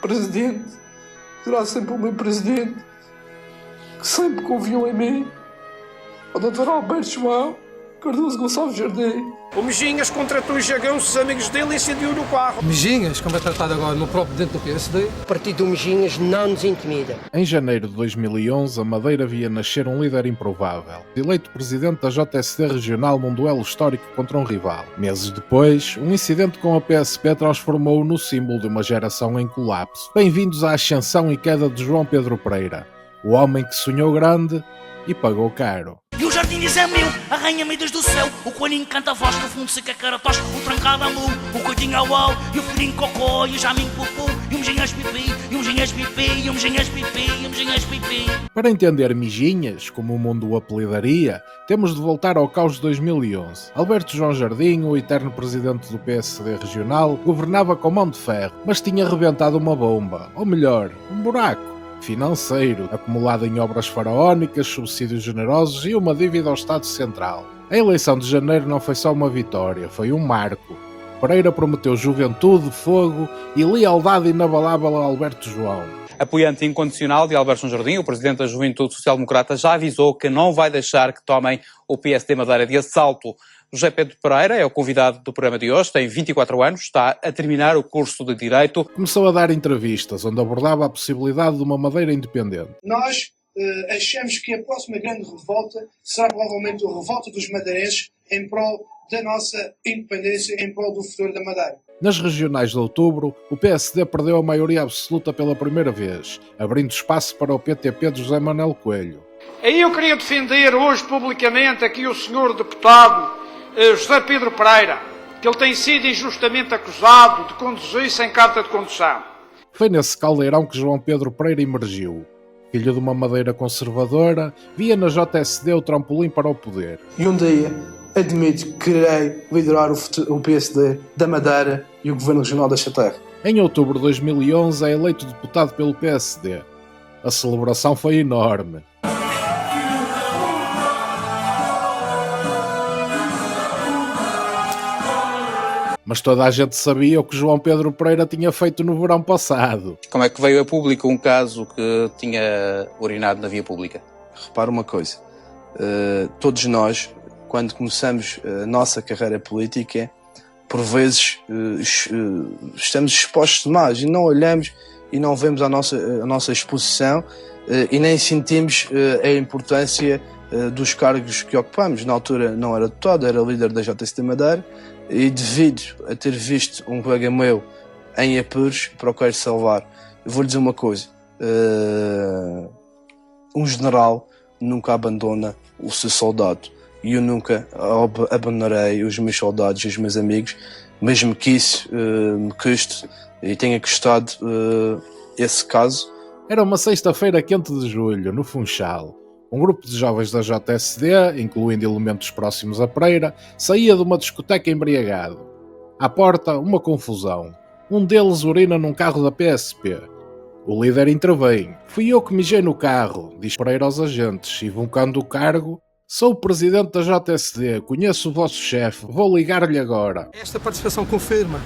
presidente será sempre o meu presidente, que sempre confiou em mim, o Dr. Alberto João Cardoso Gonçalves Jardim. O Mejinhas contratou o Jagão, os amigos dele incendiou-lhe o carro. Mejinhas, como é tratado agora no próprio dentro do PSD. O partido do Mejinhas não nos intimida. Em janeiro de 2011, a Madeira via nascer um líder improvável, eleito presidente da JSD regional num duelo histórico contra um rival. Meses depois, um incidente com a PSP transformou-o no símbolo de uma geração em colapso. Bem-vindos à ascensão e queda de João Pedro Pereira, o homem que sonhou grande e pagou caro. E o jardim diz é meu, arranha-me desde o céu. O coelhinho canta a voz, no fundo seca caratoche. O trancado a mu, o coitinho ao au. E o filhinho cocó, e o jaminho pupu. E o mejinhas pipi, e o mejinhas pipi. E o mejinhas pipi, e o mejinhas pipi. Para entender Mejinhas, como o mundo o apelidaria, temos de voltar ao caos de 2011. Alberto João Jardim, o eterno presidente do PSD regional, governava com mão de ferro, mas tinha rebentado uma bomba, ou melhor, um buraco financeiro, acumulado em obras faraónicas, subsídios generosos e uma dívida ao Estado Central. A eleição de janeiro não foi só uma vitória, foi um marco. Pereira prometeu juventude, fogo e lealdade inabalável a Alberto João. Apoiante incondicional de Alberto João Jardim, o presidente da Juventude Social Democrata já avisou que não vai deixar que tomem o PSD Madeira de assalto. José Pedro Pereira é o convidado do programa de hoje, tem 24 anos, está a terminar o curso de Direito. Começou a dar entrevistas onde abordava a possibilidade de uma Madeira independente. Nós achamos que a próxima grande revolta será provavelmente a revolta dos madeirenses em prol da nossa independência, em prol do futuro da Madeira. Nas regionais de outubro, o PSD perdeu a maioria absoluta pela primeira vez, abrindo espaço para o PTP de José Manuel Coelho. Aí eu queria defender hoje publicamente aqui o senhor deputado José Pedro Pereira, que ele tem sido injustamente acusado de conduzir sem carta de condução. Foi nesse caldeirão que João Pedro Pereira emergiu. Filho de uma Madeira conservadora, via na JSD o trampolim para o poder. E um dia, admito que querei liderar o PSD da Madeira e o Governo Regional desta terra. Em outubro de 2011 é eleito deputado pelo PSD. A celebração foi enorme. Mas toda a gente sabia o que João Pedro Pereira tinha feito no verão passado. Como é que veio a público um caso que tinha urinado na via pública? Repara uma coisa, todos nós, quando começamos a nossa carreira política, por vezes estamos expostos demais e não olhamos e não vemos a nossa exposição e nem sentimos a importância dos cargos que ocupamos. Na altura não era deputado, era líder da JSD Madeira, e devido a ter visto um colega meu em apuros, procurei salvar. Eu vou-lhe dizer uma coisa, um general nunca abandona o seu soldado, e eu nunca abandonarei os meus soldados e os meus amigos, mesmo que isso me custe e tenha custado esse caso. Era uma sexta-feira quente de julho, no Funchal. Um grupo de jovens da JSD, incluindo elementos próximos a Pereira, saía de uma discoteca embriagado. À porta, uma confusão. Um deles urina num carro da PSP. O líder intervém. Fui eu que mijei no carro, diz Pereira aos agentes, invocando o cargo. Sou o presidente da JSD, conheço o vosso chefe, vou ligar-lhe agora. Esta participação confirma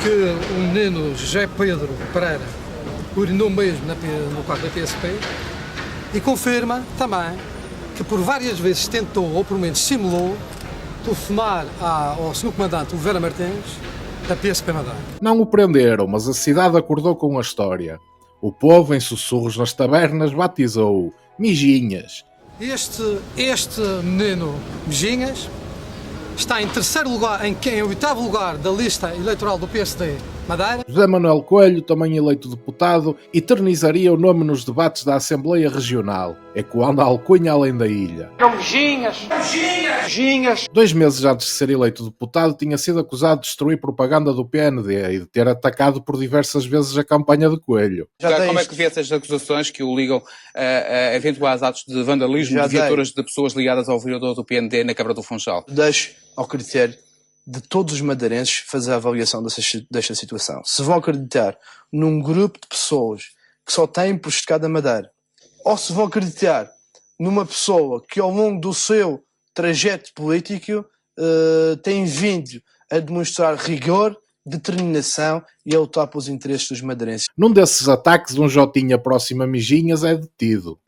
que o menino José Pedro Pereira urinou mesmo no quarto da PSP. E confirma também que por várias vezes tentou, ou pelo menos simulou, telefonar ao Sr. Comandante Oliveira Martins da PSP Madeira. Não o prenderam, mas a cidade acordou com a história. O povo, em sussurros nas tabernas, batizou-o Mejinhas. Este menino Mejinhas está em terceiro lugar, em oitavo lugar da lista eleitoral do PSD Madeira. José Manuel Coelho, também eleito deputado, eternizaria o nome nos debates da Assembleia Regional, ecoando a alcunha além da ilha. É o Mejinhas! Mejinhas! 2 meses antes de ser eleito deputado, tinha sido acusado de destruir propaganda do PND e de ter atacado por diversas vezes a campanha de Coelho. Como é que vê essas acusações que o ligam a eventuais atos de vandalismo de viaturas de pessoas ligadas ao vereador do PND na Câmara do Funchal? Deixo ao critério de todos os madeirenses fazer a avaliação desta situação. Se vão acreditar num grupo de pessoas que só têm prejudicado a Madeira, ou se vão acreditar numa pessoa que ao longo do seu trajeto político tem vindo a demonstrar rigor, determinação e a lutar pelos interesses dos madeirenses. Num desses ataques, um jotinha próximo a Mijinhas é detido.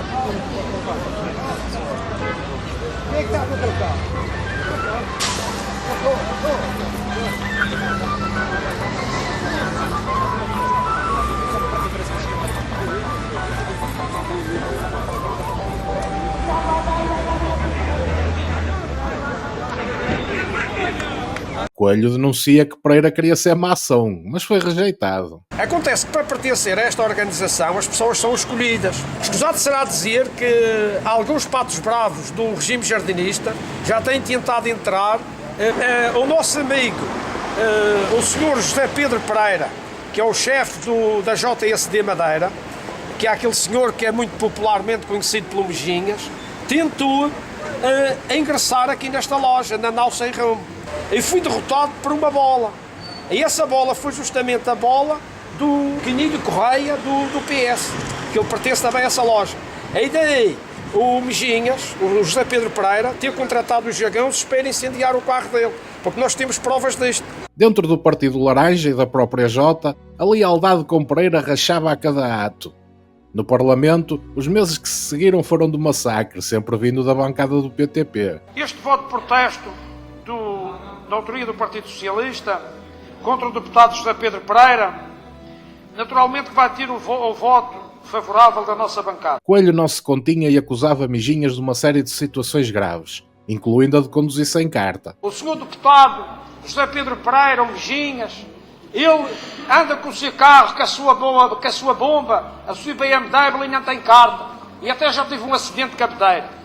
Coelho denuncia que Pereira queria ser maçom, mas foi rejeitado. Acontece que para pertencer a esta organização as pessoas são escolhidas. Escusado será dizer que alguns patos bravos do regime jardinista já têm tentado entrar. O nosso amigo, o senhor José Pedro Pereira, que é o chefe da JSD Madeira, que é aquele senhor que é muito popularmente conhecido pelo Mijinhas, tentou ingressar aqui nesta loja, na Nau Sem Rumo. E fui derrotado por uma bola. E essa bola foi justamente a bola do Quinilho Correia do PS, que ele pertence também a essa loja. E daí o Mijinhas, o José Pedro Pereira, ter contratado os jagãos para incendiar o carro dele, porque nós temos provas disto. Dentro do Partido Laranja e da própria Jota, a lealdade com Pereira rachava a cada ato. No Parlamento, os meses que se seguiram foram de massacre, sempre vindo da bancada do PTP. Este voto de protesto da autoria do Partido Socialista contra o deputado José Pedro Pereira, naturalmente vai ter o voto favorável da nossa bancada. Coelho não se continha e acusava Mijinhas de uma série de situações graves, incluindo a de conduzir sem carta. O senhor deputado José Pedro Pereira, o Mijinhas, ele anda com o seu carro, com a sua bomba, a sua BMW, e não tem carta. E até já teve um acidente de cabedeira.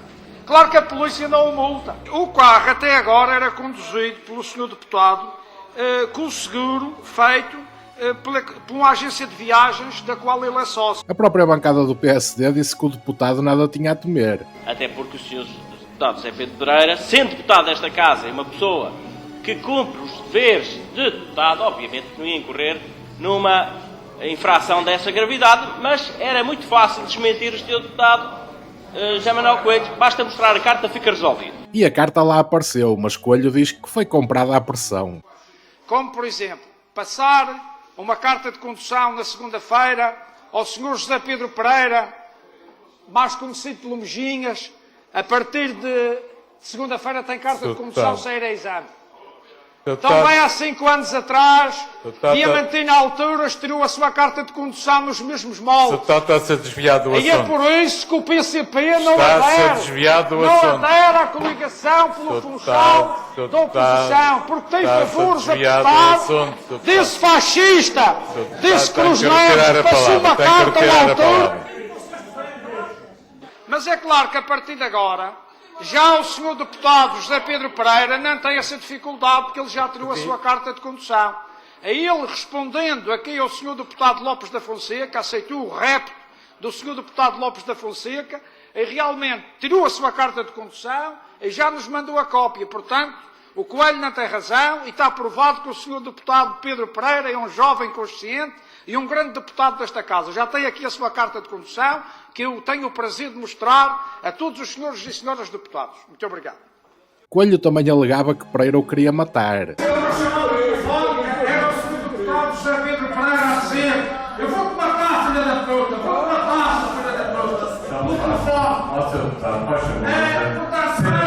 Claro que a polícia não o multa. O carro até agora era conduzido pelo senhor deputado com o seguro feito por uma agência de viagens da qual ele é sócio. A própria bancada do PSD disse que o deputado nada tinha a temer. Até porque o senhor deputado José Pedro Pereira, sendo deputado desta casa, é uma pessoa que cumpre os deveres de deputado, obviamente que não ia incorrer numa infração dessa gravidade, mas era muito fácil desmentir o senhor deputado José Manuel Coelho, basta mostrar a carta, fica resolvido. E a carta lá apareceu, mas Coelho diz que foi comprada à pressão. Como, por exemplo, passar uma carta de condução na segunda-feira ao Sr. José Pedro Pereira, mais conhecido pelo Mijinhas, a partir de segunda-feira tem carta de condução sem ir a exame. Também há 5 anos atrás, Diamantina Alturas tirou a sua carta de condução nos mesmos moldes. Está a ser desviado do assunto. E é por isso que o PCP não adere à coligação pelo Funchal da oposição, porque tem favores a deputado, desse fascista, desse cruzeiro, passou uma carta à altura. Mas é claro que a partir de agora, já o senhor deputado José Pedro Pereira não tem essa dificuldade, porque ele já tirou a sua carta de condução. A ele, respondendo aqui ao senhor deputado Lopes da Fonseca, aceitou o repto do senhor deputado Lopes da Fonseca, e realmente tirou a sua carta de condução e já nos mandou a cópia. Portanto, o Coelho não tem razão e está provado que o senhor deputado Pedro Pereira é um jovem consciente e um grande deputado desta casa. Já tem aqui a sua carta de condução, que eu tenho o prazer de mostrar a todos os senhores e senhoras deputados. Muito obrigado. Coelho também alegava que Pereira o queria matar. Era o senhor deputado José Pedro Pereira a dizer: eu vou-te matar, filha da puta, vou-te matar, filha da puta. No telefone. Ó, senhor deputado, faz favor.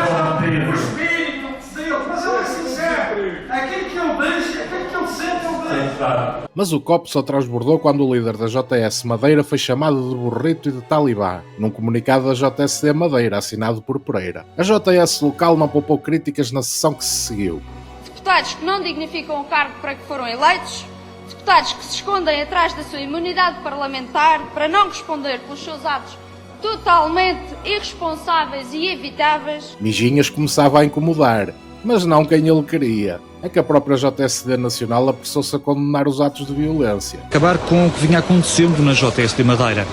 O espírito de Deus, mas ele é sincero. Aquilo que ele diz, aquilo que ele sente, ele diz. Mas o copo só transbordou quando o líder da JS Madeira foi chamado de burrito e de talibã, num comunicado da JSD Madeira, assinado por Pereira. A JS local não poupou críticas na sessão que se seguiu. Deputados que não dignificam o cargo para que foram eleitos, deputados que se escondem atrás da sua imunidade parlamentar para não responder pelos seus atos totalmente irresponsáveis e evitáveis. Mijinhas começava a incomodar, mas não quem ele queria. É que a própria JSD Nacional apressou-se a condenar os atos de violência. Acabar com o que vinha acontecendo na JSD Madeira.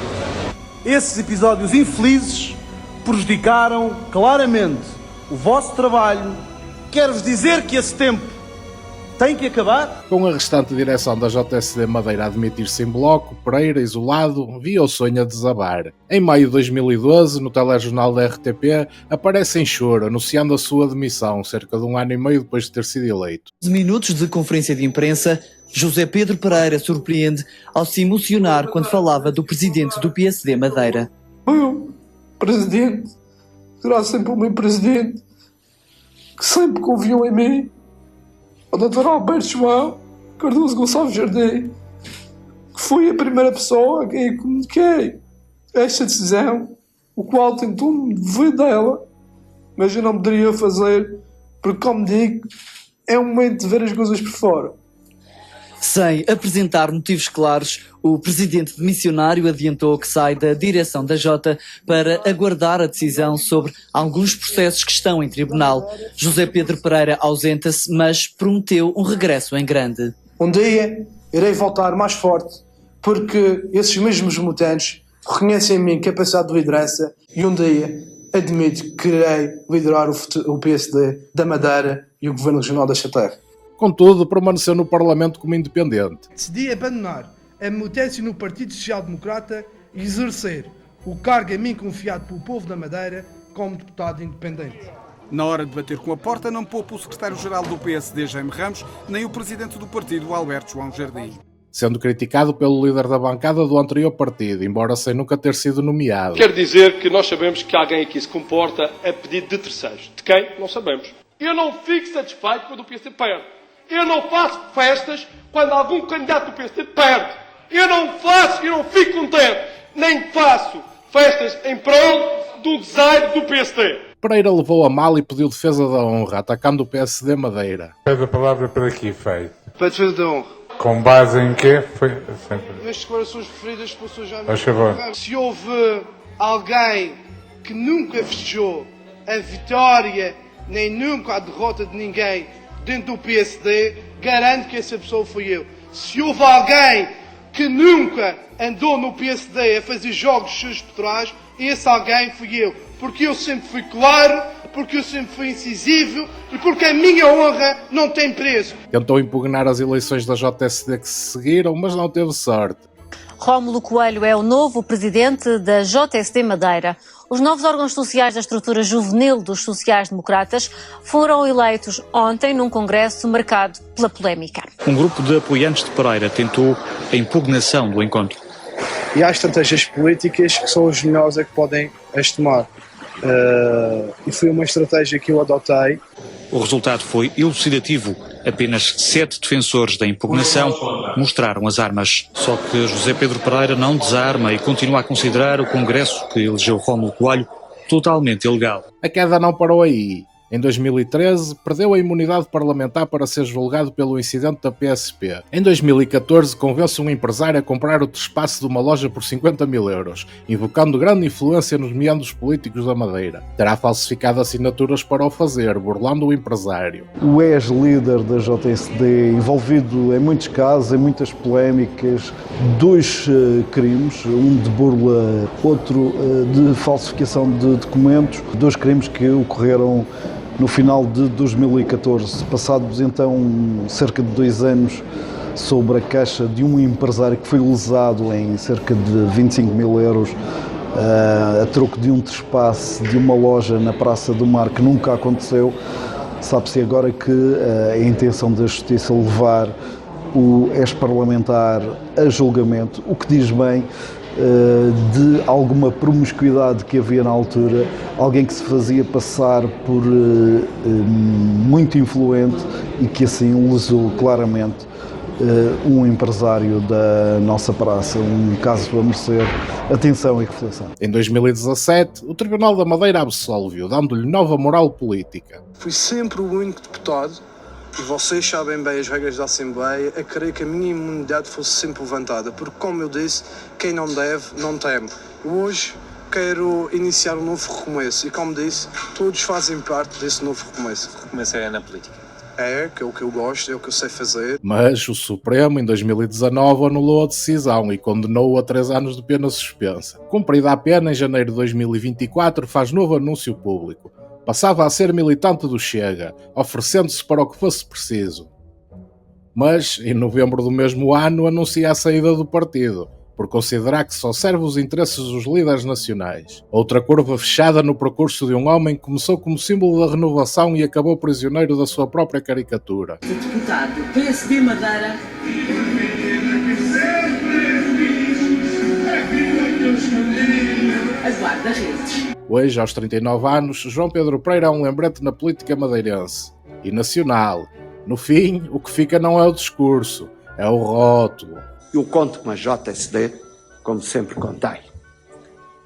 Esses episódios infelizes prejudicaram claramente o vosso trabalho. Quero-vos dizer que esse tempo tem que acabar. Com a restante direção da JSD Madeira a admitir-se em bloco, Pereira, isolado, via o sonho a desabar. Em maio de 2012, no telejornal da RTP, aparece em choro, anunciando a sua demissão, cerca de 1 ano e meio depois de ter sido eleito. Minutos de conferência de imprensa José Pedro Pereira surpreende ao se emocionar quando falava do presidente do PSD Madeira. O presidente será sempre o meu presidente, que sempre confiou em mim, o Dr. Alberto João Cardoso Gonçalves Jardim, que foi a primeira pessoa a quem eu comuniquei esta decisão, o qual tentou-me dever dela, mas eu não poderia fazer, porque, como digo, é um momento de ver as coisas por fora. Sem apresentar motivos claros, o presidente demissionário adiantou que sai da direção da Jota para aguardar a decisão sobre alguns processos que estão em tribunal. José Pedro Pereira ausenta-se, mas prometeu um regresso em grande. Um dia irei voltar mais forte, porque esses mesmos mutantes reconhecem em mim capacidade de liderança e um dia admito que irei liderar o PSD da Madeira e o Governo Regional desta terra. Contudo, permaneceu no Parlamento como independente. Decidi abandonar a militância no Partido Social Democrata e exercer o cargo a mim confiado pelo povo da Madeira como deputado independente. Na hora de bater com a porta, não poupa o secretário-geral do PSD, Jaime Ramos, nem o presidente do partido, Alberto João Jardim. Sendo criticado pelo líder da bancada do anterior partido, embora sem nunca ter sido nomeado. Quer dizer que nós sabemos que alguém aqui se comporta a pedido de terceiros. De quem? Não sabemos. Eu não fico satisfeito quando o PSD perde. Eu não faço festas quando algum candidato do PSD perde. Eu não fico contente. Nem faço festas em prol do desaire do PSD. Pereira levou a mal e pediu defesa da honra, atacando o PSD Madeira. Pede a palavra para aqui, feito. Para a defesa da honra. Com base em quê? Foi sempre. Nas declarações preferidas pelo Sr. Jaime. Faz favor. Se houve alguém que nunca festejou a vitória, nem nunca a derrota de ninguém dentro do PSD, garanto que essa pessoa fui eu. Se houve alguém que nunca andou no PSD a fazer jogos seus eleitorais, esse alguém fui eu. Porque eu sempre fui claro, porque eu sempre fui incisivo e porque a minha honra não tem preço. Tentou impugnar as eleições da JSD que se seguiram, mas não teve sorte. Rómulo Coelho é o novo presidente da JSD Madeira. Os novos órgãos sociais da estrutura juvenil dos sociais-democratas foram eleitos ontem num congresso marcado pela polémica. Um grupo de apoiantes de Pereira tentou a impugnação do encontro. E há estratégias políticas que são os melhores a que podem as tomar. E foi uma estratégia que eu adotei. O resultado foi elucidativo. Apenas 7 defensores da impugnação mostraram as armas. Só que José Pedro Pereira não desarma e continua a considerar o Congresso que elegeu Rómulo Coelho totalmente ilegal. A queda não parou aí. Em 2013, perdeu a imunidade parlamentar para ser julgado pelo incidente da PSP. Em 2014, convence um empresário a comprar o espaço de uma loja por 50 mil euros, invocando grande influência nos meandros políticos da Madeira. Terá falsificado assinaturas para o fazer, burlando o empresário. O ex-líder da JSD, envolvido em muitos casos, em muitas polémicas, 2 crimes, um de burla, outro de falsificação de documentos, 2 crimes que ocorreram no final de 2014, passados então cerca de 2 anos, sobre a caixa de um empresário que foi lesado em cerca de 25 mil euros a troco de um trespasse de uma loja na Praça do Mar que nunca aconteceu. Sabe-se agora que a intenção da Justiça é levar o ex-parlamentar a julgamento, o que diz bem de alguma promiscuidade que havia na altura, alguém que se fazia passar por muito influente e que assim lesou claramente um empresário da nossa praça, um caso a merecer atenção e reflexão. Em 2017, o Tribunal da Madeira absolve-o, dando-lhe nova moral política. Fui sempre o único deputado, e vocês sabem bem as regras da Assembleia, a querer que a minha imunidade fosse sempre levantada, porque, como eu disse, quem não deve, não teme. Hoje quero iniciar um novo recomeço e, como disse, todos fazem parte desse novo recomeço. Recomeçar é na política. Que é o que eu gosto, é o que eu sei fazer. Mas o Supremo, em 2019, anulou a decisão e condenou-o a 3 anos de pena suspensa. Cumprida a pena, em janeiro de 2024, faz novo anúncio público. Passava a ser militante do Chega, oferecendo-se para o que fosse preciso. Mas, em novembro do mesmo ano, anuncia a saída do partido. por considerar que só serve os interesses dos líderes nacionais. Outra curva fechada no percurso de um homem que começou como símbolo da renovação e acabou prisioneiro da sua própria caricatura. O deputado do PSD Madeira. A guarda-redes. Hoje, aos 39 anos, João Pedro Pereira é um lembrete na política madeirense e nacional. No fim, o que fica não é o discurso, é o rótulo. Eu conto com a JSD, como sempre contei.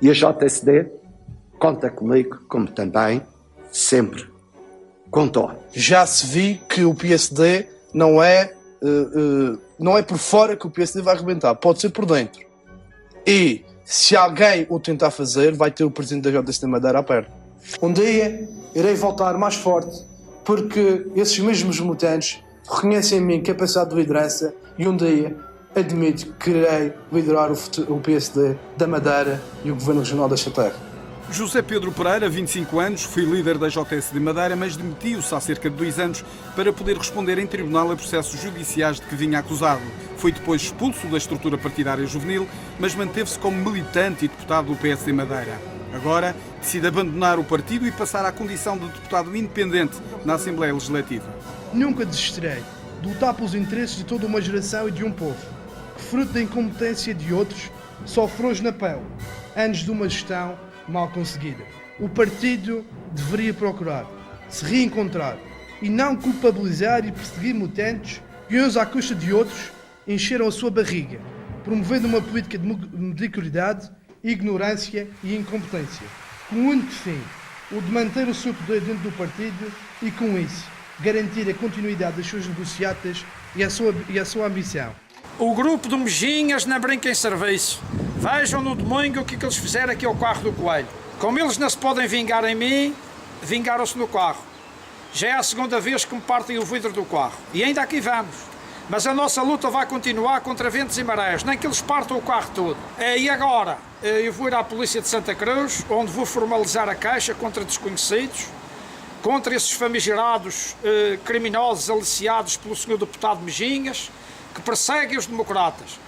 E a JSD conta comigo, como também sempre contou. Já se viu que o PSD não é por fora que o PSD vai arrebentar, pode ser por dentro. E se alguém o tentar fazer, vai ter o presidente da JSD Madeira à perna. Um dia irei voltar mais forte, porque esses mesmos mutantes reconhecem em mim capacidade de liderança e um dia admito que irei liderar o PSD da Madeira e o Governo Regional desta terra. José Pedro Pereira, 25 anos, foi líder da JSD Madeira, mas demitiu-se há cerca de 2 anos para poder responder em tribunal a processos judiciais de que vinha acusado. Foi depois expulso da estrutura partidária juvenil, mas manteve-se como militante e deputado do PSD Madeira. Agora decide abandonar o partido e passar à condição de deputado independente na Assembleia Legislativa. Nunca desistirei de lutar pelos interesses de toda uma geração e de um povo, que fruto da incompetência de outros, sofre hoje na pele, anos de uma gestão mal conseguida. O partido deveria procurar se reencontrar e não culpabilizar e perseguir mutantes que uns à custa de outros encheram a sua barriga, promovendo uma política de mediocridade, ignorância e incompetência, com o único fim, o de manter o seu poder dentro do partido e, com isso, garantir a continuidade das suas negociatas e a sua ambição. O grupo de Mejinhas não brinca em serviço. Vejam no domingo o que eles fizeram aqui ao carro do Coelho. Como eles não se podem vingar em mim, vingaram-se no carro. Já é a segunda vez que me partem o vidro do carro. E ainda aqui vamos. Mas a nossa luta vai continuar contra ventos e marés, nem que eles partam o carro todo. E agora, eu vou ir à Polícia de Santa Cruz, onde vou formalizar a queixa contra desconhecidos, contra esses famigerados criminosos aliciados pelo Sr. Deputado Mejinhas, que perseguem os democratas.